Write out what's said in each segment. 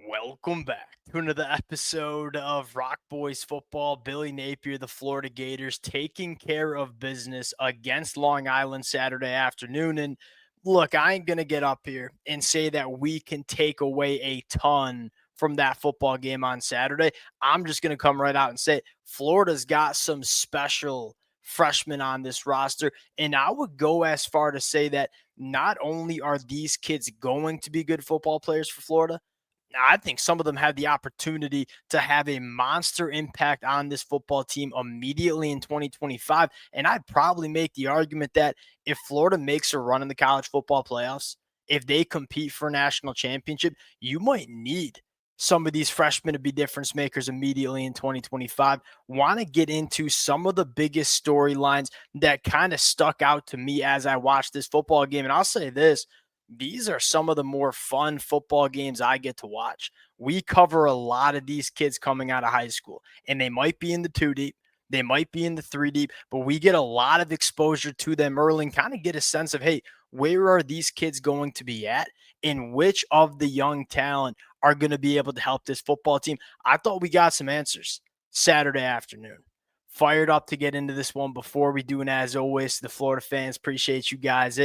Welcome back to another episode of Rock Boys Football. Billy Napier, the Florida Gators, taking care of business against Long Island Saturday afternoon. And look, I ain't going to get up here and say that we can take away a ton from that football game on Saturday. I'm just going to come right out and say Florida's got some special freshmen on this roster. And I would go as far to say that not only are these kids going to be good football players for Florida, I think some of them have the opportunity to have a monster impact on this football team immediately in 2025. And I'd probably make the argument that if Florida makes a run in the college football playoffs, if they compete for a national championship, you might need some of these freshmen to be difference makers immediately in 2025. Want to get into some of the biggest storylines that kind of stuck out to me as I watched this football game. And I'll say this, these are some of the more fun football games I get to watch. We cover a lot of these kids coming out of high school, and they might be in the two deep, they might be in the three deep, but we get a lot of exposure to them early and kind of get a sense of, hey, where are these kids going to be at, and which of the young talent are going to be able to help this football team. I thought we got some answers Saturday afternoon. Fired up to get into this one before we do, and as always, the Florida fans, appreciate you guys.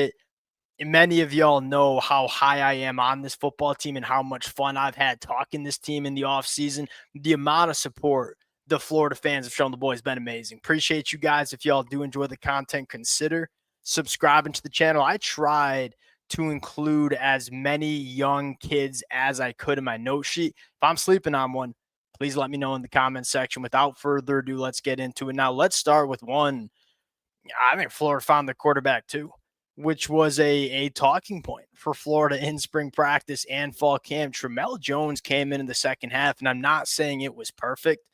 Many of y'all know how high I am on this football team and how much fun I've had talking this team in the offseason. The amount of support the Florida fans have shown the boys has been amazing. Appreciate you guys. If y'all do enjoy the content, consider subscribing to the channel. I tried to include as many young kids as I could in my note sheet. If I'm sleeping on one, please let me know in the comment section. Without further ado, let's get into it. Now, let's start with one. I think Florida found the quarterback too, which was a talking point for Florida in spring practice and fall camp. Tramell Jones came in the second half, and I'm not saying it was perfect.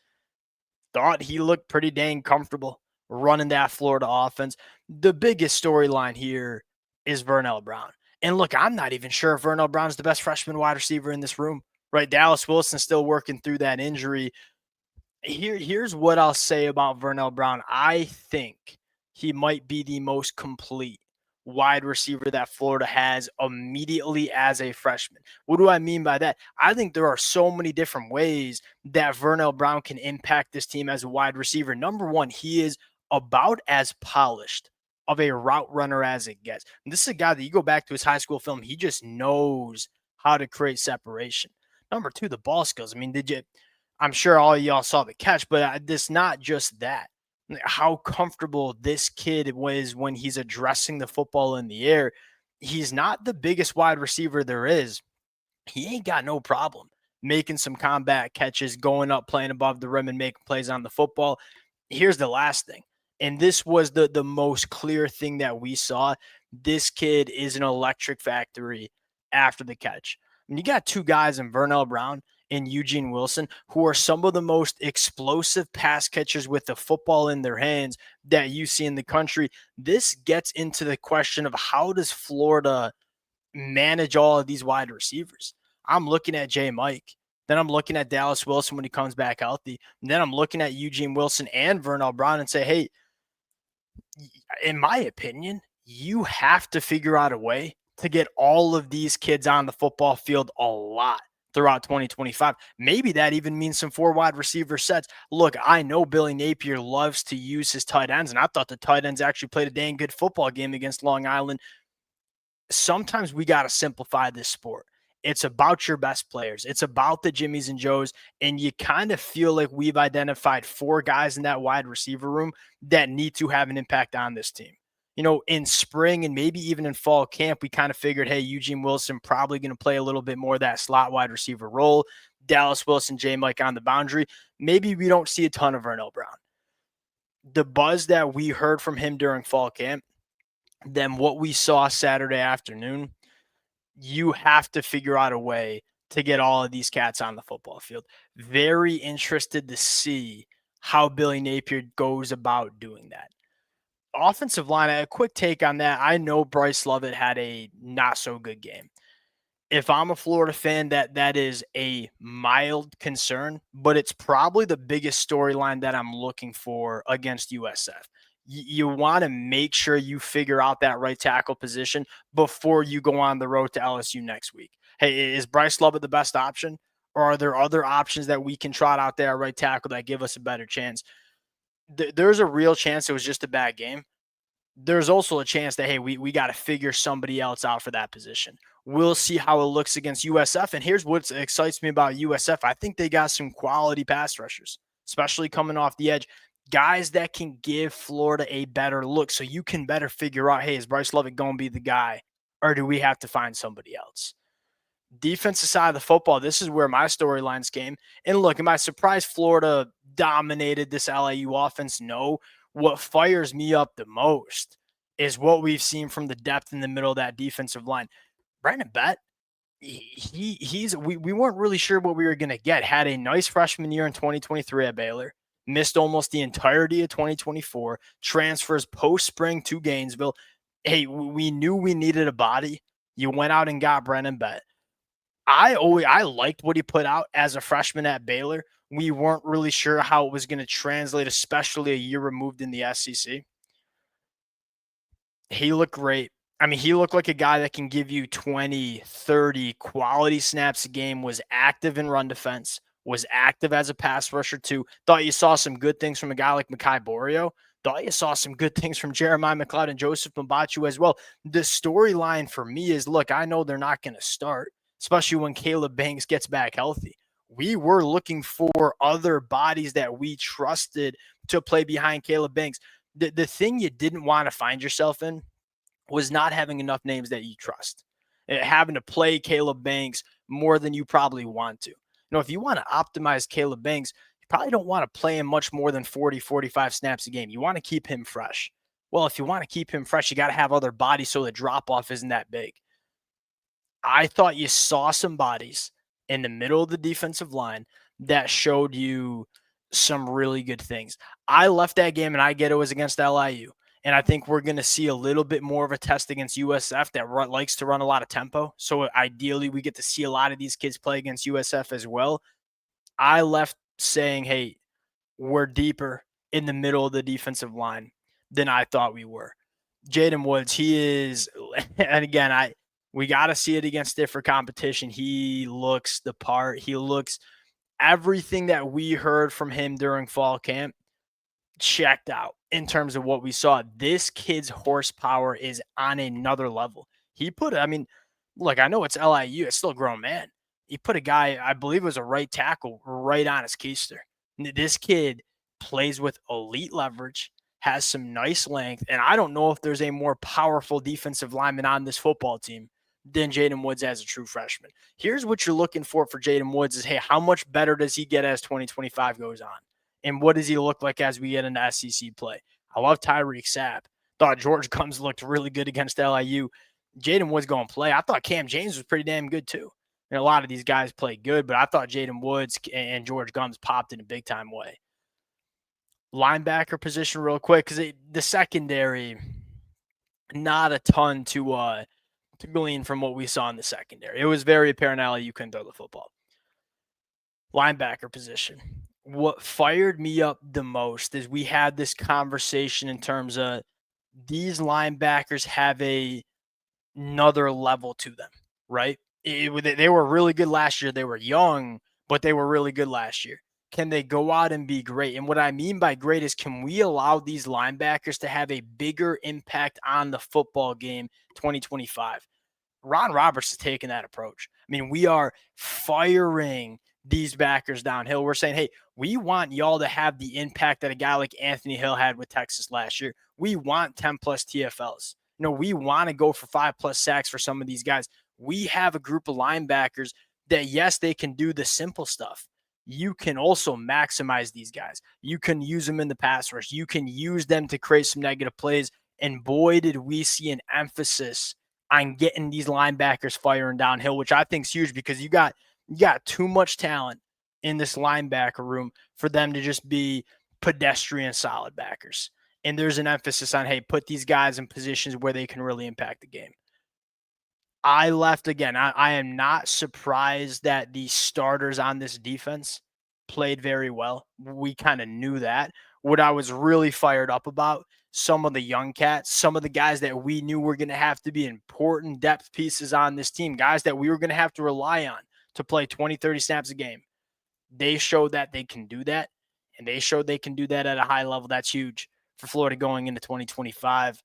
Thought he looked pretty dang comfortable running that Florida offense. The biggest storyline here is Vernell Brown. And look, I'm not even sure if Vernell Brown is the best freshman wide receiver in this room, right? Dallas Wilson's still working through that injury. Here's what I'll say about Vernell Brown. I think he might be the most complete wide receiver that Florida has immediately as a freshman. What do I mean by that? I think there are so many different ways that Vernell Brown can impact this team as a wide receiver. Number one, he is about as polished of a route runner as it gets. And this is a guy that you go back to his high school film, he just knows how to create separation. Number two, the ball skills. I mean, I'm sure all y'all saw the catch, but it's not just that. How comfortable this kid was when he's addressing the football in the air. He's not the biggest wide receiver there is. He ain't got no problem making some combat catches, going up, playing above the rim, and making plays on the football. Here's the last thing, and this was the most clear thing that we saw. This kid is an electric factory after the catch. You got two guys in Vernell Brown and Eugene Wilson, who are some of the most explosive pass catchers with the football in their hands that you see in the country. This gets into the question of how does Florida manage all of these wide receivers? I'm looking at Jay Mike. Then I'm looking at Dallas Wilson when he comes back healthy. And then I'm looking at Eugene Wilson and Vernell Brown and say, hey, in my opinion, you have to figure out a way to get all of these kids on the football field a lot throughout 2025. Maybe that even means some four wide receiver sets. Look, I know Billy Napier loves to use his tight ends, and I thought the tight ends actually played a dang good football game against Long Island. Sometimes we got to simplify this sport. It's about your best players. It's about the Jimmies and Joes. And you kind of feel like we've identified four guys in that wide receiver room that need to have an impact on this team. In spring and maybe even in fall camp, we kind of figured, hey, Eugene Wilson probably going to play a little bit more of that slot wide receiver role. Dallas Wilson, J. Mike on the boundary. Maybe we don't see a ton of Vernell Brown. The buzz that we heard from him during fall camp, then what we saw Saturday afternoon, you have to figure out a way to get all of these cats on the football field. Very interested to see how Billy Napier goes about doing that. Offensive line, a quick take on that. I know Bryce Lovett had a not so good game. If I'm a Florida fan, that is a mild concern, but it's probably the biggest storyline that I'm looking for against USF. You want to make sure you figure out that right tackle position before you go on the road to LSU next week. Hey, is Bryce Lovett the best option? Or are there other options that we can trot out there at right tackle that give us a better chance? There's a real chance it was just a bad game. There's also a chance that, hey, we got to figure somebody else out for that position. We'll see how it looks against USF. And here's what excites me about USF. I think they got some quality pass rushers, especially coming off the edge. Guys that can give Florida a better look. So you can better figure out, hey, is Bryce Lovett going to be the guy? Or do we have to find somebody else? Defensive side of the football, this is where my storylines came. And look, am I surprised Florida dominated this LIU offense? No. What fires me up the most is what we've seen from the depth in the middle of that defensive line. Brandon Bett, we weren't really sure what we were going to get. Had a nice freshman year in 2023 at Baylor, missed almost the entirety of 2024, transfers post-spring to Gainesville. Hey, we knew we needed a body. You went out and got Brandon Bett. I liked what he put out as a freshman at Baylor. We weren't really sure how it was going to translate, especially a year removed in the SEC. He looked great. I mean, he looked like a guy that can give you 20, 30 quality snaps a game, was active in run defense, was active as a pass rusher too. Thought you saw some good things from a guy like Mekhi Borio. Thought you saw some good things from Jeremiah McLeod and Joseph Mbachu as well. The storyline for me is, look, I know they're not going to start, especially when Caleb Banks gets back healthy. We were looking for other bodies that we trusted to play behind Caleb Banks. The thing you didn't want to find yourself in was not having enough names that you trust, having to play Caleb Banks more than you probably want to. If you want to optimize Caleb Banks, you probably don't want to play him much more than 40, 45 snaps a game. You want to keep him fresh. Well, if you want to keep him fresh, you got to have other bodies so the drop-off isn't that big. I thought you saw some bodies in the middle of the defensive line that showed you some really good things. I left that game, and I get it was against LIU. And I think we're going to see a little bit more of a test against USF that likes to run a lot of tempo. So ideally, we get to see a lot of these kids play against USF as well. I left saying, hey, we're deeper in the middle of the defensive line than I thought we were. Jaden Woods, he is, and again, we got to see it against different competition. He looks the part. He looks everything that we heard from him during fall camp checked out in terms of what we saw. This kid's horsepower is on another level. Look, I know it's LIU. It's still a grown man. He put a guy, I believe it was a right tackle, right on his keister. This kid plays with elite leverage, has some nice length, and I don't know if there's a more powerful defensive lineman on this football team than Jaden Woods as a true freshman. Here's what you're looking for Jaden Woods is, hey, how much better does he get as 2025 goes on? And what does he look like as we get into SEC play? I love Tyreek Sapp. Thought George Gumbs looked really good against LIU. Jaden Woods going to play. I thought Cam James was pretty damn good too. And a lot of these guys played good, but I thought Jaden Woods and George Gumbs popped in a big-time way. Linebacker position real quick, because the secondary, not a ton to glean from what we saw in the secondary. It was very apparent LIU couldn't throw the football. Linebacker position. What fired me up the most is we had this conversation in terms of these linebackers have another level to them, right? They were really good last year. They were young, but they were really good last year. Can they go out and be great? And what I mean by great is, can we allow these linebackers to have a bigger impact on the football game 2025? Ron Roberts is taking that approach. I mean, we are firing these backers downhill. We're saying, hey, we want y'all to have the impact that a guy like Anthony Hill had with Texas last year. We want 10 plus TFLs. We want to go for 5+ sacks for some of these guys. We have a group of linebackers that, yes, they can do the simple stuff. You can also maximize these guys. You can use them in the pass rush. You can use them to create some negative plays. And boy, did we see an emphasis on getting these linebackers firing downhill, which I think is huge, because you got too much talent in this linebacker room for them to just be pedestrian solid backers. And there's an emphasis on, hey, put these guys in positions where they can really impact the game. I left again. I am not surprised that the starters on this defense played very well. We kind of knew that. What I was really fired up about, some of the young cats, some of the guys that we knew were going to have to be important depth pieces on this team, guys that we were going to have to rely on to play 20, 30 snaps a game. They showed that they can do that, and they showed they can do that at a high level. That's huge for Florida going into 2025.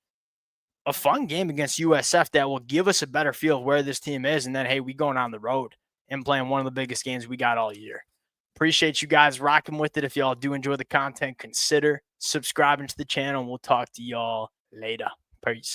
A fun game against USF that will give us a better feel of where this team is. And then, hey, we going on the road and playing one of the biggest games we got all year. Appreciate you guys rocking with it. If y'all do enjoy the content, consider subscribing to the channel, and we'll talk to y'all later. Peace.